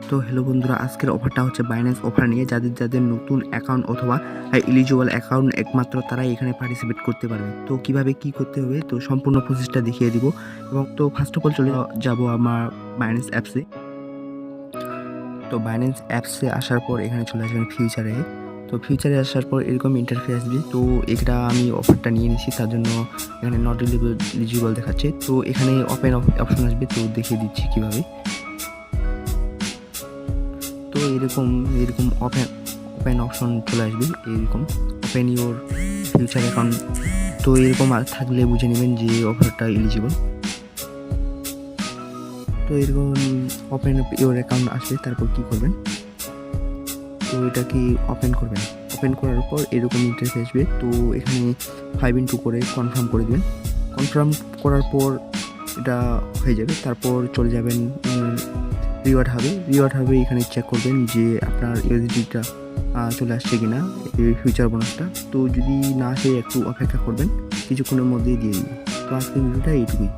তো হ্যালো বন্ধুরা, আজকের অফারটা হচ্ছে বাইন্যান্স অফার নিয়ে। যাদের নতুন অ্যাকাউন্ট অথবা এলিজিবল অ্যাকাউন্ট একমাত্র তারাই এখানে পার্টিসিপেট করতে পারবে। তো কিভাবে কি করতে হবে তো সম্পূর্ণ প্রসেসটা দেখিয়ে দিব। এবং তো ফার্স্ট অফ অল চলে যাব আমার বাইন্যান্স অ্যাপসে। তো বাইন্যান্স অ্যাপসে আসার পর এখানে চলে আসবেন ফিউচারে। তো ফিউচারে আসার পর এরকম ইন্টারফেস আসবে। তো এটা আমি অফারটা নিয়ে নিছি, তার জন্য এখানে নট এলিজিবল দেখাচ্ছে। তো এখানে ওপেন অপশন আসবে, তো দেখিয়ে দিচ্ছি কীভাবে। তো এরকম ওপেন অপশন চলে আসবে, এরকম ওপেন ইউর ফিউচার অ্যাকাউন্ট। তো এরকম থাকলে বুঝে নেবেন যে অফারটা এলিজিবল। তো এরকম ওপেন ইউর অ্যাকাউন্ট আসবে, তারপর কি করবেন, তো এটা কি ওপেন করবেন। ওপেন করার পর এরকম ইন্টারফেস আসবে। তো এখানে 5x2 করে কনফার্ম করে দেবেন। কনফার্ম করার পর এটা হয়ে যাবে। তারপর চলে যাবেন রিওয়ার্ড হবে। এখানে চেক করবেন যে আপনার ইউএসডিটা চলে আসছে কিনা, এই ফিউচার বোনাসটা। তো যদি না আসে একটু অপেক্ষা করবেন, কিছুক্ষণের মধ্যেই দিয়ে দিবে। তো আজকের ভিডিওটা এইটুকুই।